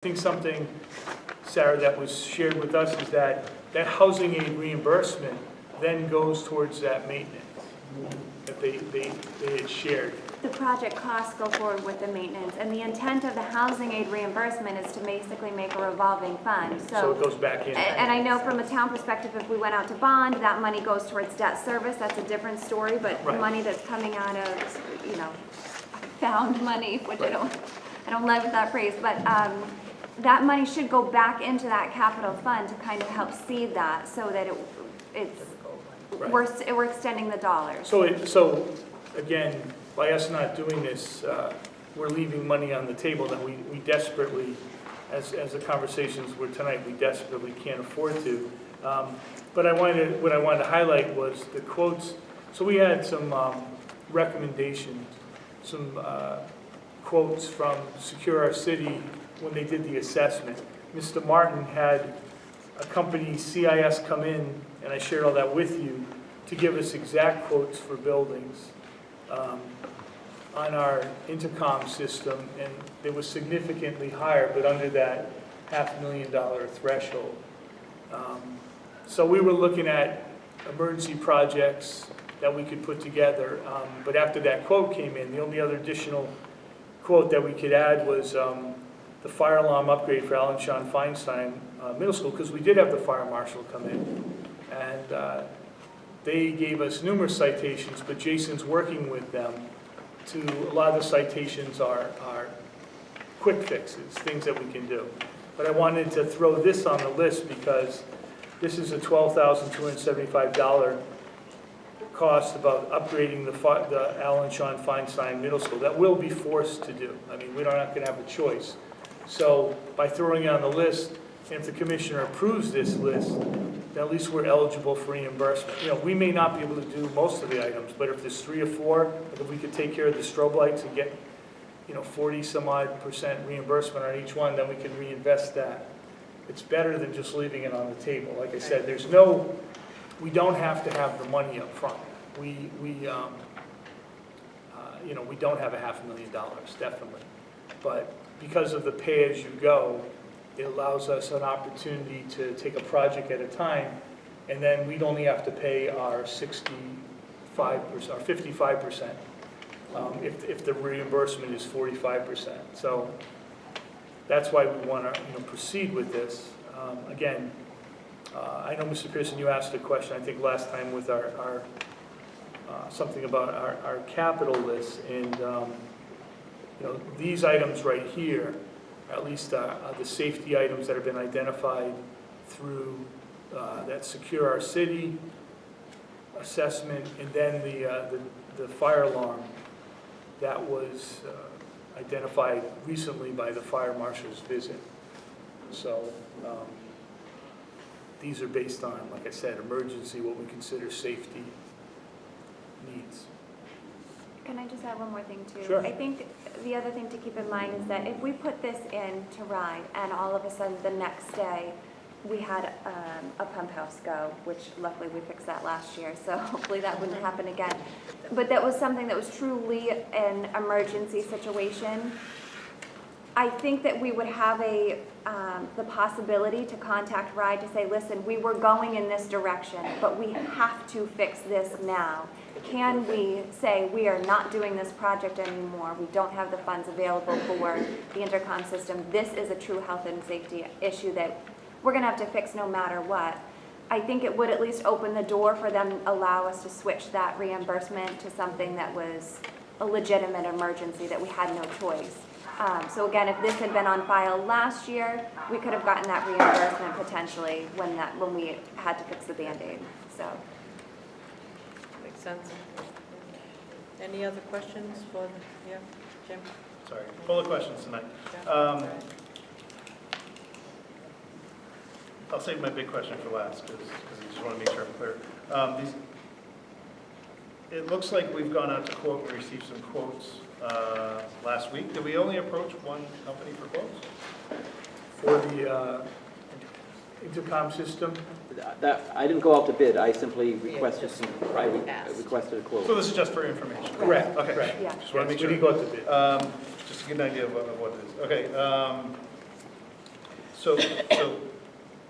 I think something, Sarah, that was shared with us is that housing aid reimbursement then goes towards that maintenance that they had shared. The project costs go forward with the maintenance, and the intent of the housing aid reimbursement is to basically make a revolving fund. So it goes back in. And I know from a town perspective, if we went out to bond, that money goes towards debt service. That's a different story, but the money that's coming out of, found money, which I don't love that phrase, but that money should go back into that capital fund to kind of help seed that, so that we're extending the dollars. So again, by us not doing this, we're leaving money on the table that we desperately, as the conversations were tonight, we desperately can't afford to. But what I wanted to highlight was the quotes. So we had some recommendations, some quotes from Secure Our City when they did the assessment. Mr. Martin had a company, CIS, come in, and I shared all that with you, to give us exact quotes for buildings on our intercom system, and it was significantly higher, but under that $500,000 threshold. So we were looking at emergency projects that we could put together, but after that quote came in, the only other additional quote that we could add was the fire alarm upgrade for Alan Sean Feinstein Middle School, because we did have the fire marshal come in, and they gave us numerous citations, but Jason's working with them to, a lot of the citations are quick fixes, things that we can do. But I wanted to throw this on the list because this is a $12,275 cost about upgrading the Alan Sean Feinstein Middle School that we'll be forced to do. I mean, we're not going to have a choice. So by throwing it on the list, and if the commissioner approves this list, then at least we're eligible for reimbursement. We may not be able to do most of the items, but if there's 3 or 4, like if we could take care of the strobe lights and get 40-some-odd% reimbursement on each one, then we can reinvest that. It's better than just leaving it on the table. Like I said, we don't have to have the money up front. We don't have $500,000, definitely. But because of the pay-as-you-go, it allows us an opportunity to take a project at a time, and then we'd only have to pay our 65% or 55% if the reimbursement is 45%. So that's why we want to proceed with this. Again, I know, Mr. Pearson, you asked a question, I think last time, with our something about our capital list, and these items right here, at least the safety items that have been identified through that Secure Our City assessment, and then the fire alarm that was identified recently by the fire marshal's visit. So these are based on, like I said, emergency, what we consider safety needs. Can I just add one more thing, too? Sure. I think the other thing to keep in mind is that if we put this in to ride, and all of a sudden the next day we had a pump house go, which luckily we fixed that last year, so hopefully that wouldn't happen again. But that was something that was truly an emergency situation. I think that we would have the possibility to contact RIDE to say, listen, we were going in this direction, but we have to fix this now. Can we say we are not doing this project anymore? We don't have the funds available for the intercom system. This is a true health and safety issue that we're going to have to fix no matter what. I think it would at least open the door for them to allow us to switch that reimbursement to something that was a legitimate emergency that we had no choice. So again, if this had been on file last year, we could have gotten that reimbursement potentially when we had to fix the Band-Aid. So. Makes sense. Any other questions for Jim? Sorry, full of questions tonight. I'll save my big question for last because I just want to make sure I'm clear. It looks like we've gone out to quote. We received some quotes last week. Did we only approach one company for quotes? For the intercom system? I didn't go out to bid. I simply requested requested a quote. So this is just for information? Correct. Okay. Correct. Yeah. Just want to make sure. We didn't go out to bid. Just to get an idea of what it is. Okay. So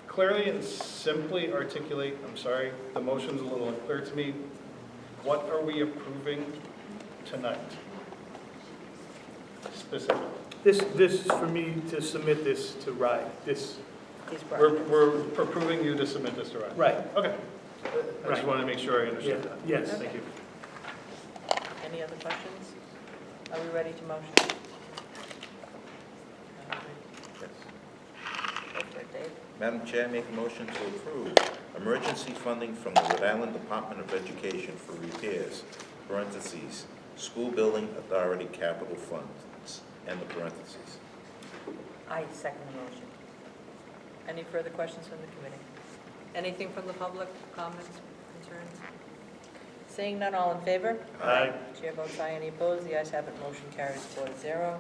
clearly and simply articulate, I'm sorry, the motion's a little unclear to me. What are we approving tonight? Specifically. This is for me to submit this to RIDE, this, These We're projects. approving you to submit this to RIDE. right, Okay. I just Right. wanted to make sure I yeah, understood that. yes. Thank you. Any other questions? Are we ready to motion? Go for it, Dave. Madam Chair, I make a motion to approve emergency funding from the Rhode Island Department of Education for repairs, parentheses, school building authority capital funds, and the parentheses. I second the motion. Any further questions from the committee? Anything from the public, comments, concerns? Seeing none, all in favor? Aye. Chair votes aye, any opposed? The ayes have it, motion carries 4-0.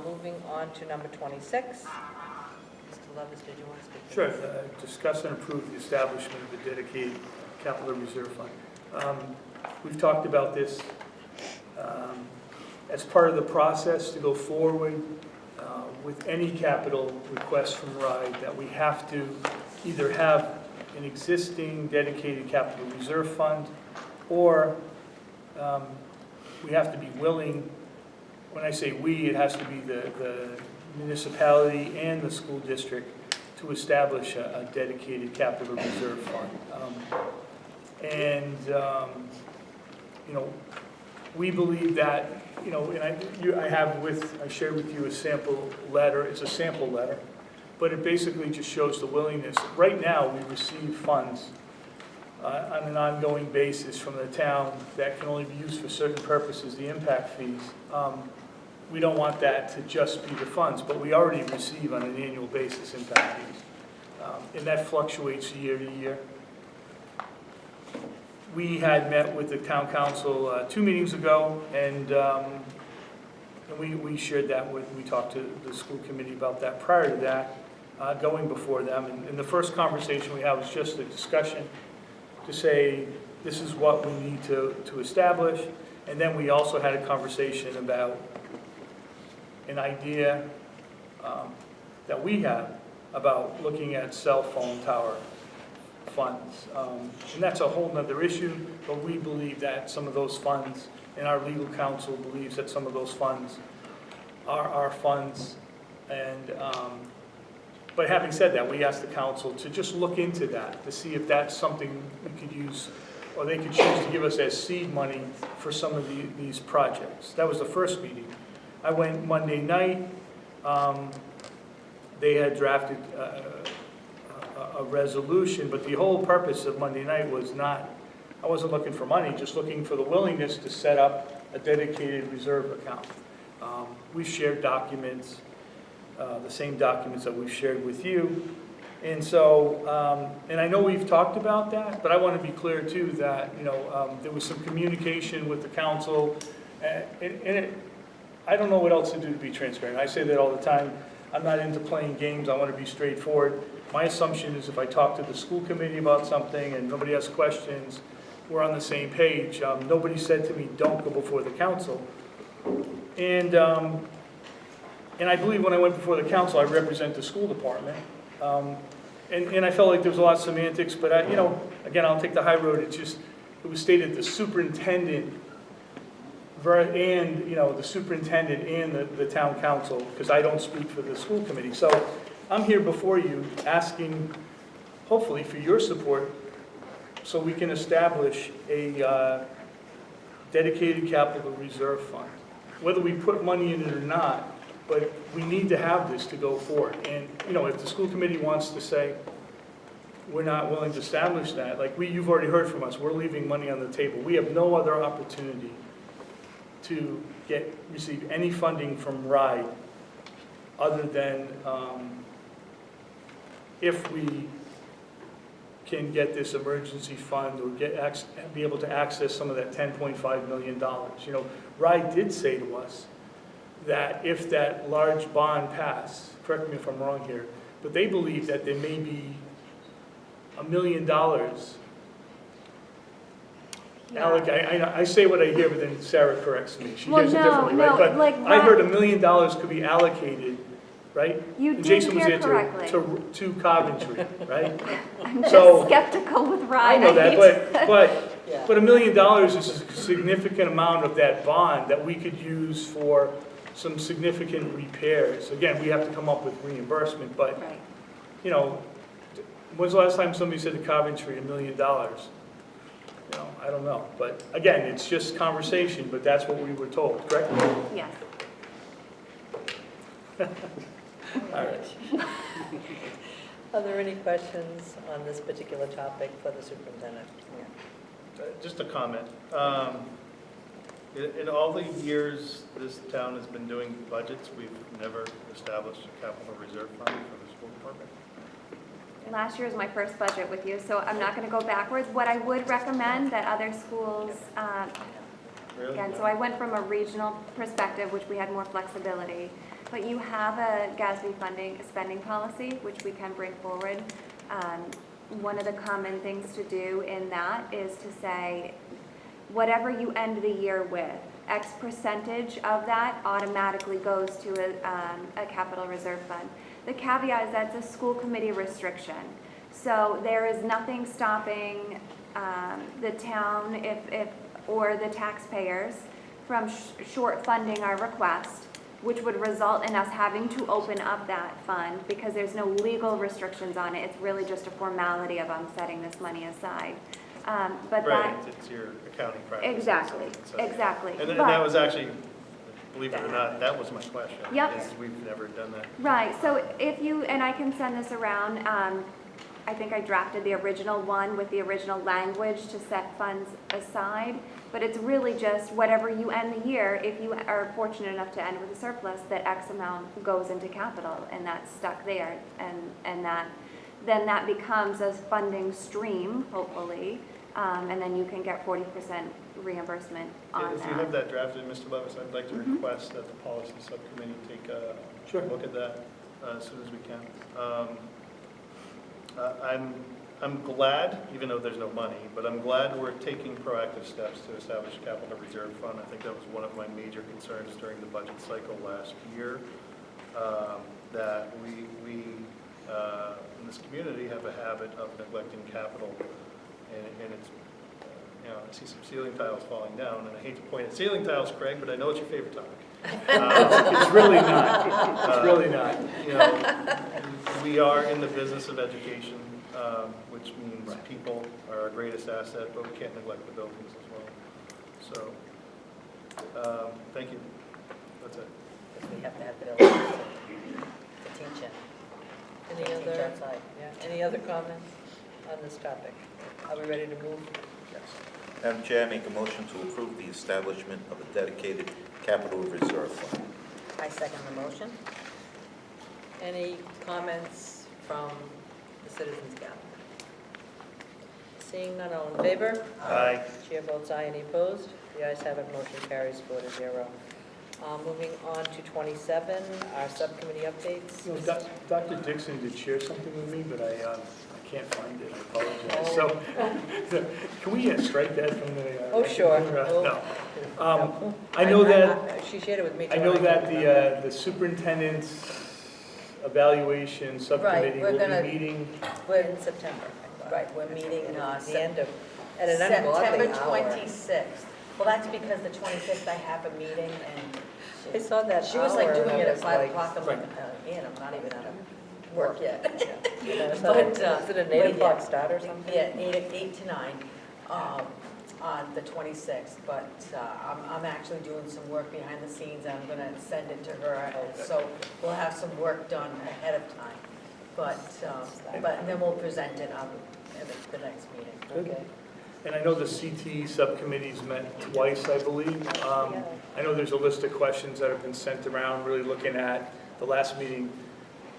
Moving on to number 26. Mr. Levis, did you want to speak to Sure, this? discuss and approve the establishment of a dedicated capital reserve fund. We've talked about this as part of the process to go forward with any capital request from RIDE, that we have to either have an existing dedicated capital reserve fund, or we have to be willing, when I say we, it has to be the municipality and the school district, to establish a dedicated capital reserve fund. You know, we believe that, you know, and I shared with you a sample letter. It's a sample letter, but it basically just shows the willingness. Right now, we receive funds on an ongoing basis from the town that can only be used for certain purposes, the impact fees. We don't want that to just be the funds, but we already receive on an annual basis impact fees. And that fluctuates year to year. We had met with the town council 2 meetings ago, and we shared that we talked to the school committee about that prior to that, going before them. And the first conversation we had was just a discussion to say, this is what we need to establish. And then we also had a conversation about an idea that we have about looking at cell phone tower funds. And that's a whole nother issue, but we believe that some of those funds, and our legal counsel believes that some of those funds are our funds. And, but having said that, we asked the council to just look into that, to see if that's something we could use, or they could choose to give us as seed money for some of these projects. That was the first meeting. I went Monday night. They had drafted a resolution, but the whole purpose of Monday night was not, I wasn't looking for money, just looking for the willingness to set up a dedicated reserve account. We've shared documents, the same documents that we've shared with you. And so, and I know we've talked about that, but I want to be clear too that, you know, there was some communication with the council, and I don't know what else to do to be transparent. I say that all the time. I'm not into playing games. I want to be straightforward. My assumption is if I talk to the school committee about something and nobody has questions, we're on the same page. Nobody said to me, don't go before the council. And I believe when I went before the council, I represent the school department. And I felt like there was a lot of semantics, but you know, again, I'll take the high road. It was stated the superintendent and, you know, the superintendent and the town council, because I don't speak for the school committee. So I'm here before you asking, hopefully, for your support so we can establish a dedicated capital reserve fund. Whether we put money in it or not, but we need to have this to go forward. And, you know, if the school committee wants to say, we're not willing to establish that, like you've already heard from us, we're leaving money on the table. We have no other opportunity to receive any funding from RIDE other than if we can get this emergency fund or be able to access some of that $10.5 million. You know, RIDE did say to us that if that large bond passed, correct me if I'm wrong here, but they believe that there may be $1 million. Alec, I say what I hear, but then Sarah corrects me. She Well, hears it no, differently, no, right? But like I heard $1 million could be allocated right? You And did Jason was hear there correctly. to Coventry, right? I'm just So- skeptical with I Ryan. know that, Yeah. but $1 million is a significant amount of that bond that we could use for some significant repairs. Again, we have to come up with reimbursement, but, Right. you know, when's the last time somebody said to Coventry, $1 million? You know, I don't know, but again, it's just conversation, but that's what we were told, correct? Yes. All right. Are there any questions on this particular topic for the superintendent? Just a comment. In all the years this town has been doing budgets, we've never established a capital reserve fund for the school department. Last year was my first budget with you, so I'm not going to go backwards. What I would recommend that other schools, Really? again, so I went from a regional perspective, which we had more flexibility, but you have a GASB funding spending policy, which we can bring forward. One of the common things to do in that is to say, whatever you end the year with, X percentage of that automatically goes to a capital reserve fund. The caveat is that's a school committee restriction. So there is nothing stopping the town or the taxpayers from short funding our request, which would result in us having to open up that fund because there's no legal restrictions on it. It's really just a formality of setting this money aside. But Right, that, it's your accounting practice. exactly, exactly. And But- that was actually, believe it or not, that was my question. Yep. Is we've never done that. Right, so if you, and I can send this around, I think I drafted the original one with the original language to set funds aside, but it's really just whatever you end the year, if you are fortunate enough to end with a surplus, that X amount goes into capital, and that's stuck there, and that, then that becomes a funding stream, hopefully, and then you can get 40% reimbursement on If you have that drafted, Mr. Levis, I'd like to request that the policy subcommittee take a Sure. look at that as soon as we can. I'm glad, even though there's no money, but I'm glad we're taking proactive steps to establish a capital reserve fund. I think that was one of my major concerns during the budget cycle last year, that we in this community have a habit of neglecting capital, and it's, you know, I see some ceiling tiles falling down, and I hate to point at ceiling tiles, Craig, but I know it's your favorite topic. It's really not, it's really not. You know, we are in the business of education, which means Right. people are our greatest asset, but we can't neglect the buildings as well. So, thank you. That's it. Because we have to have buildings to teach in. Any other comments on this topic? Are we ready to move? Yes. Madam Chair, I make a motion to approve the establishment of a dedicated capital reserve fund. I second the motion. Any comments from the citizens gathered? Seeing none, all in favor? Aye. Chair votes aye. Any opposed? The ayes have it, motion carries 4-0. Moving on to 27, our subcommittee updates. You know, Dr. Dixon did share something with me, but I can't find it, I apologize. So, can we strike that from the? Oh, sure. No. I know that, She shared it with me. I know that the superintendent's evaluation subcommittee we're will gonna- be meeting. We're, In September. right, we're meeting At the end of, at an ungodly September hour. 26th. Well, that's because the 25th I have a meeting, and I saw that she was like hour, doing and it I at was 5 like, o'clock. I'm like, Right. Ian, I'm not even out of work yet. Is But, it an 8 but o'clock yeah. start or something? Yeah, 8 to 9 on the 26th, but I'm actually doing some work behind the scenes, and I'm going to send it to her, so we'll have some work done ahead of time. But then we'll present it at the next meeting. Okay. And I know the CT subcommittee's met twice, I believe. I know there's a list of questions that have been sent around, really looking at the last meeting.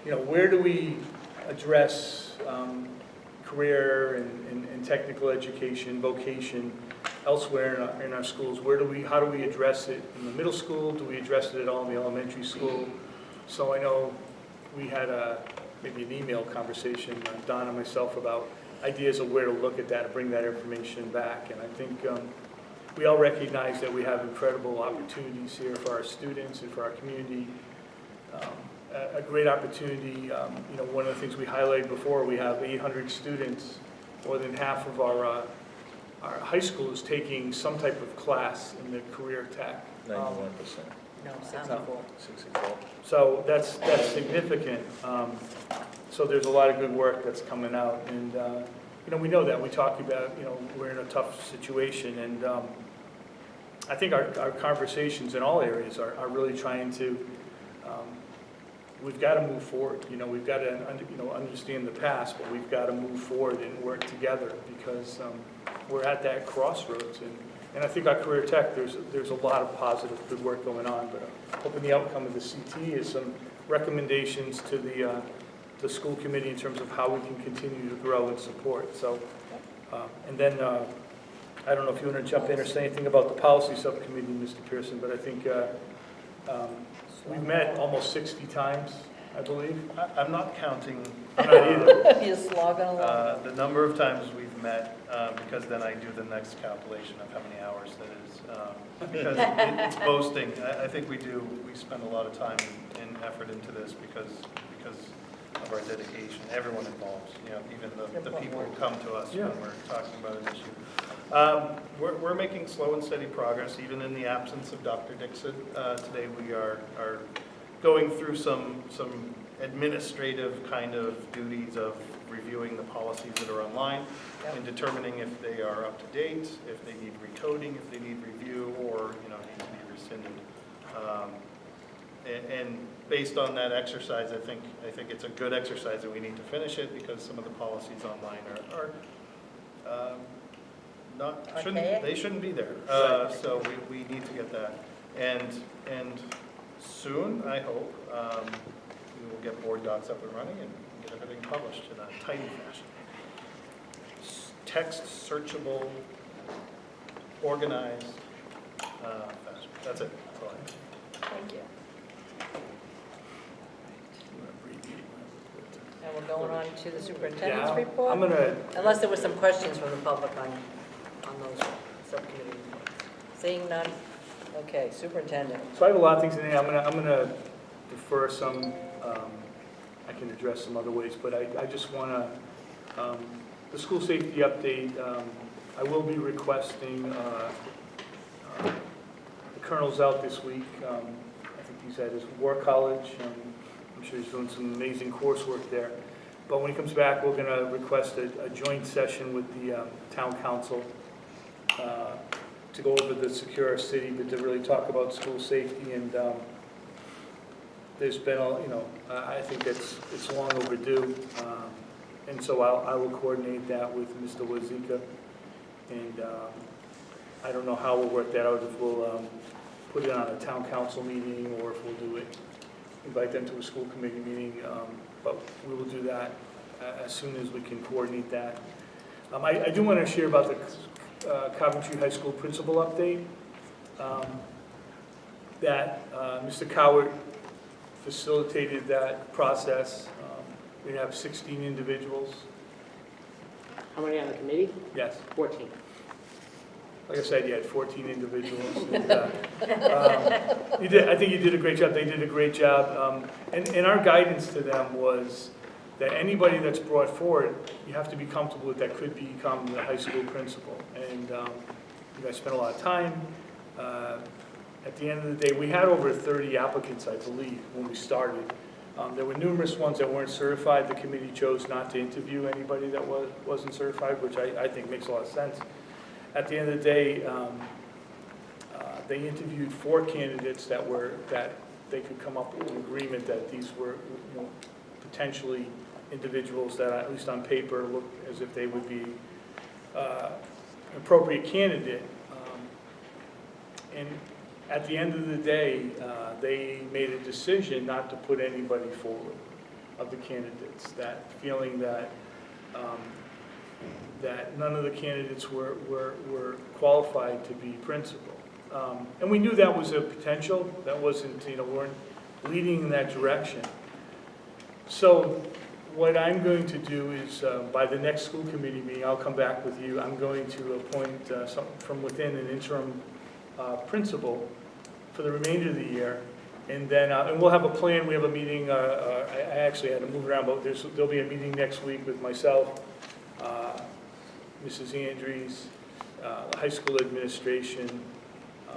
You know, where do we address career and technical education, vocation elsewhere in our schools? How do we address it in the middle school? Do we address it at all in the elementary school? So I know we had maybe an email conversation, Don and myself, about ideas of where to look at that and bring that information back. And I think we all recognize that we have incredible opportunities here for our students and for our community. a great opportunity. One of the things we highlighted before, we have 800 students, more than half of our high school is taking some type of class in the career tech. 91%. No, 64. 64. So that's significant. So there's a lot of good work that's coming out, and we know that. We talk about, we're in a tough situation, and I think our conversations in all areas are really trying to, we've got to move forward. We've got to understand the past, but we've got to move forward and work together, because we're at that crossroads. And I think our career tech, there's a lot of positive, good work going on, but I'm hoping the outcome of the CT is some recommendations to the school committee in terms of how we can continue to grow and support. So, and then, I don't know if you want to jump in or say anything about the policy subcommittee, Mr. Pearson, but I think we've met almost 60 times, I believe. I'm not counting I'm not either. You're slogging along. the number of times we've met, because then I do the next calculation of how many hours that is. Because it's boasting. I think we spend a lot of time and effort into this because of our dedication, everyone involved, even the people who come to us when we're talking about an issue. We're making slow and steady progress, even in the absence of Dr. Dixon. Today we are going through some administrative kind of duties of reviewing the policies that are online and determining if they are up to date, if they need recoding, if they need review, or need to be rescinded. And based on that exercise, I think it's a good exercise, and we need to finish it, because some of the policies online are not Archaic? shouldn't be there. So we need to get that, and soon, I hope, we will get board docs up and running and get everything published in a tidy fashion. Text searchable, organized fashion. That's it. That's all I have. Thank you. And we're going on to the superintendent's report? I'm gonna, Unless there were some questions from the public on those subcommittee reports. Seeing none? Okay, superintendent. so I have a lot of things in there. I'm gonna defer some. I can address some other ways, but I just want to, the school safety update, I will be requesting, the colonel's out this week. I think he's at his war college. I'm sure he's doing some amazing coursework there. But when he comes back, we're going to request a joint session with the town council to go over the secure our city, but to really talk about school safety. And there's been, I think it's long overdue. And so I will coordinate that with Mr. Wazika. And I don't know how we'll work that out, if we'll put it on a town council meeting, or if we'll do it, invite them to a school committee meeting. But we will do that as soon as we can coordinate that. I do want to share about the Coventry High School principal update. That Mr. Cowart facilitated that process. We have 16 individuals. How many on the committee? Yes. 14. Like I said, you had 14 individuals. And, I think you did a great job. They did a great job. And our guidance to them was that anybody that's brought forward, you have to be comfortable with that could become the high school principal. And you guys spent a lot of time. At the end of the day, we had over 30 applicants, I believe, when we started. There were numerous ones that weren't certified. The committee chose not to interview anybody that wasn't certified, which I think makes a lot of sense. At the end of the day, they interviewed 4 candidates that they could come up with an agreement that these were potentially individuals that, at least on paper, looked as if they would be an appropriate candidate. And at the end of the day, they made a decision not to put anybody forward of the candidates, that feeling that that none of the candidates were qualified to be principal. And we knew that was a potential. That wasn't, weren't leading in that direction. So what I'm going to do is, by the next school committee meeting, I'll come back with you. I'm going to appoint from within an interim principal for the remainder of the year. And then, and we'll have a plan, we have a meeting, I actually had to move around, but there'll be a meeting next week with myself, Mrs. Andrews, the high school administration.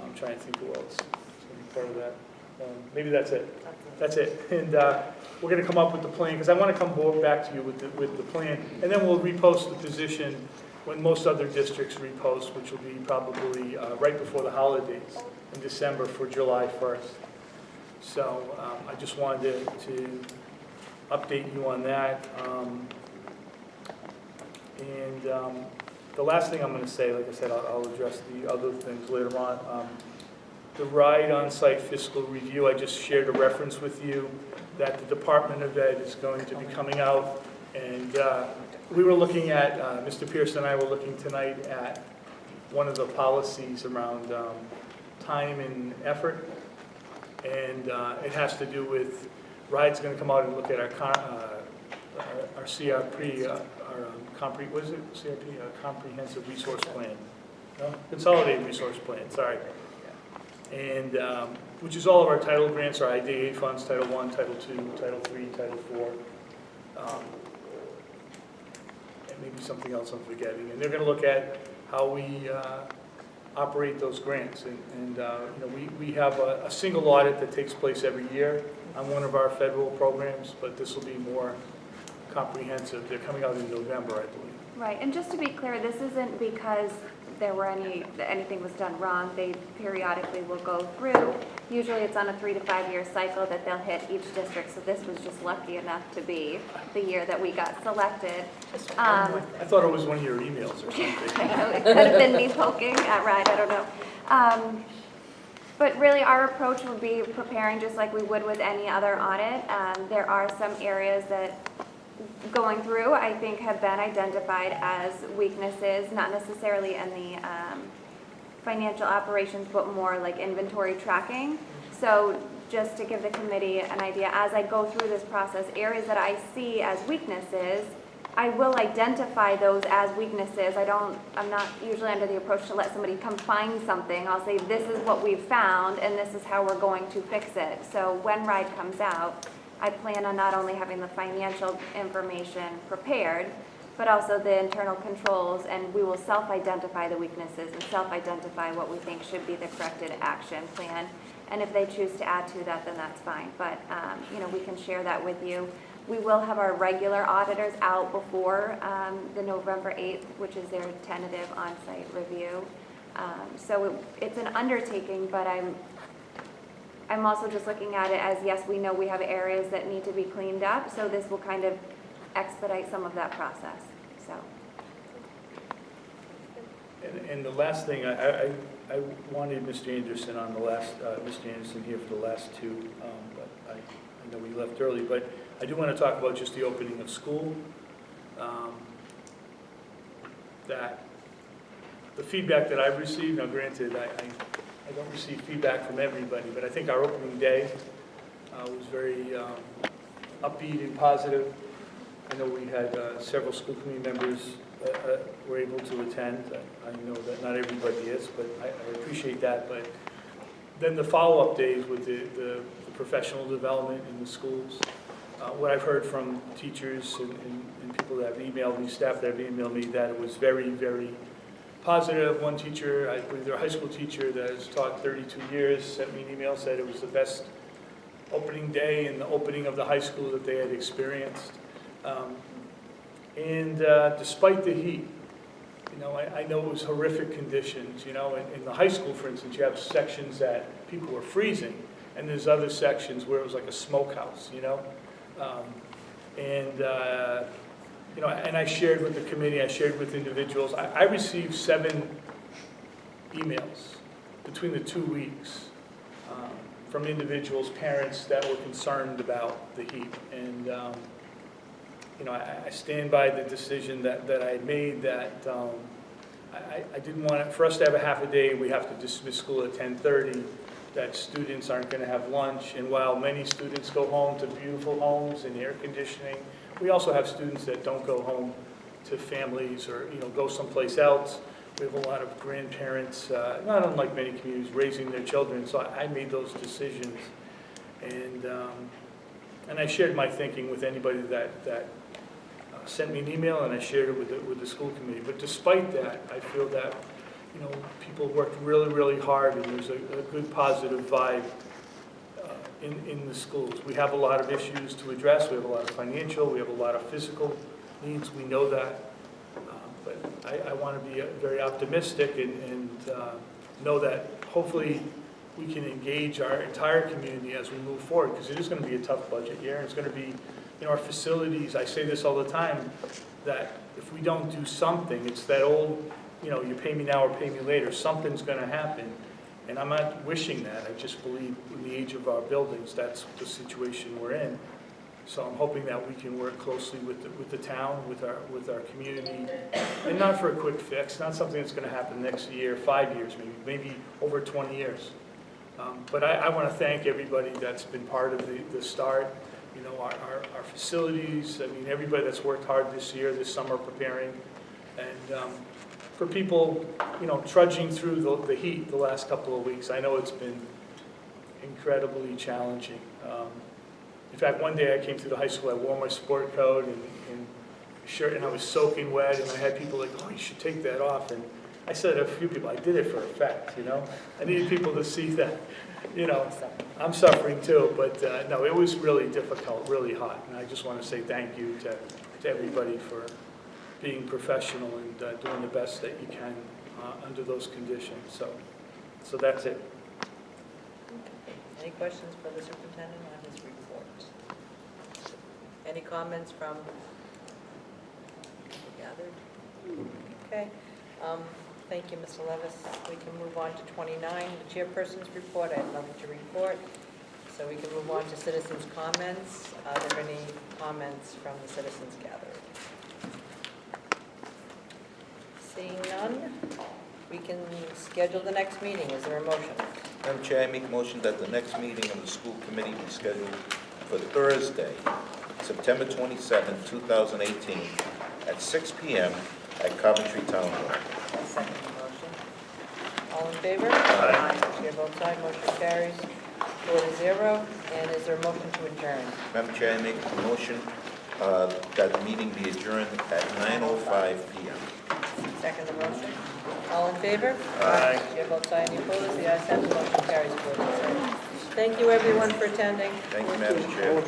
I'm trying to think who else is going to be part of that. Maybe that's it. That's it. And we're going to come up with the plan, because I want to come back to you with the plan. And then we'll repost the position when most other districts repost, which will be probably right before the holidays in December for July 1st. So I just wanted to update you on that. The last thing I'm going to say, like I said, I'll address the other things later on. The RIDE on-site fiscal review, I just shared a reference with you that the Department of Ed is going to be coming out, and we were looking at, Mr. Pierce and I were looking tonight at one of the policies around time and effort, and it has to do with, RIDE's going to come out and look at our CRP, what is it, CRP, Comprehensive Resource Plan, no? Consolidated Resource Plan, sorry. And which is all of our title grants, our IDA funds, Title I, Title II, Title III, Title IV, and maybe something else I'm forgetting. And they're going to look at how we operate those grants. And you know, we have a single audit that takes place every year on one of our federal programs, but this will be more comprehensive. They're coming out in November, I believe. Right, and just to be clear, this isn't because there were anything was done wrong. They periodically will go through. Usually it's on a 3 to 5 year cycle that they'll hit each district, so this was just lucky enough to be the year that we got selected. I thought it was one of your emails or something. I know, it could have been me poking at RIDE, I don't know. But really, our approach would be preparing just like we would with any other audit. There are some areas that going through, I think, have been identified as weaknesses, not necessarily in the financial operations, but more like inventory tracking. So just to give the committee an idea, as I go through this process, areas that I see as weaknesses, I will identify those as weaknesses. I'm not usually under the approach to let somebody come find something. I'll say, this is what we've found, and this is how we're going to fix it. So when RIDE comes out, I plan on not only having the financial information prepared, but also the internal controls, and we will self-identify the weaknesses and self-identify what we think should be the corrected action plan. And if they choose to add to that, then that's fine. But you know, we can share that with you. We will have our regular auditors out before the November 8th, which is their tentative on-site review. So it's an undertaking, but I'm also just looking at it as, yes, we know we have areas that need to be cleaned up, so this will kind of expedite some of that process, so. And the last thing, I wanted Mr. Anderson on the last, Mr. Anderson here for the last two, but I know we left early, but I do want to talk about just the opening of school. That the feedback that I've received, now granted, I don't receive feedback from everybody, but I think our opening day was very upbeat and positive. I know we had several school committee members were able to attend. I know that not everybody is, but I appreciate that. But then the follow-up days with the professional development in the schools, what I've heard from teachers and people that have emailed me, staff that have emailed me, that it was very, very positive. One teacher, I believe their high school teacher that has taught 32 years, sent me an email, said it was the best opening day and the opening of the high school that they had experienced. Despite the heat, you know, I know it was horrific conditions. You know, in the high school, for instance, you have sections that people were freezing, and there's other sections where it was like a smokehouse, you know. You know, and I shared with the committee, I shared with individuals. I received 7 emails between the 2 weeks from individuals, parents that were concerned about the heat. And, you know, I stand by the decision that I made, that I didn't want it, for us to have a half a day, we have to dismiss school at 10:30, that students aren't going to have lunch. And while many students go home to beautiful homes and air conditioning, we also have students that don't go home to families or, you know, go someplace else. We have a lot of grandparents, not unlike many communities, raising their children. So I made those decisions. And I shared my thinking with anybody that sent me an email, and I shared it with the school committee. But despite that, I feel that, people worked really, really hard, and there's a good positive vibe in the schools. We have a lot of issues to address. We have a lot of financial, we have a lot of physical needs. We know that. But I want to be very optimistic and know that hopefully we can engage our entire community as we move forward, because it is going to be a tough budget year, and it's going to be, our facilities, I say this all the time, that if we don't do something, it's that old, you pay me now or pay me later, something's going to happen. And I'm not wishing that. I just believe in the age of our buildings, that's the situation we're in. So I'm hoping that we can work closely with the town, with our community, and not for a quick fix, not something that's going to happen next year, 5 years, maybe over 20 years. But I want to thank everybody that's been part of the start, our facilities, everybody that's worked hard this year, this summer preparing, and for people, trudging through the heat the last couple of weeks. I know it's been incredibly challenging. In fact, one day I came to the high school, I wore my sport coat and shirt, and I was soaking wet, and I had people like, oh, you should take that off. And I said to a few people, I did it for effect, I needed people to see that, I'm suffering too, but no, it was really difficult, really hot. And I just want to say thank you to everybody for being professional and doing the best that you can under those conditions. So that's it. Any questions for the superintendent on his report? Any comments from the gathered? Okay. Thank you, Mr. Levis. We can move on to 29, the chairperson's report. I have nothing to report. So we can move on to citizens' comments. Are there any comments from the citizens gathered? Seeing none, we can schedule the next meeting. Is there a motion? Madam Chair, I make a motion that the next meeting of the school committee be scheduled for Thursday, September 27, 2018, at 6 p.m. at Coventry Town Hall. I second the motion. All in favor? Aye. Chair votes aye, motion carries 4-0. And is there a motion to adjourn? Madam Chair, I make a motion that the meeting be adjourned at 9:05 p.m. Second the motion. All in favor? Aye. Chair votes aye, any opposed? The ayes have it, motion carries 4-0. Thank you, everyone, for attending. Thank you, Madam Chair.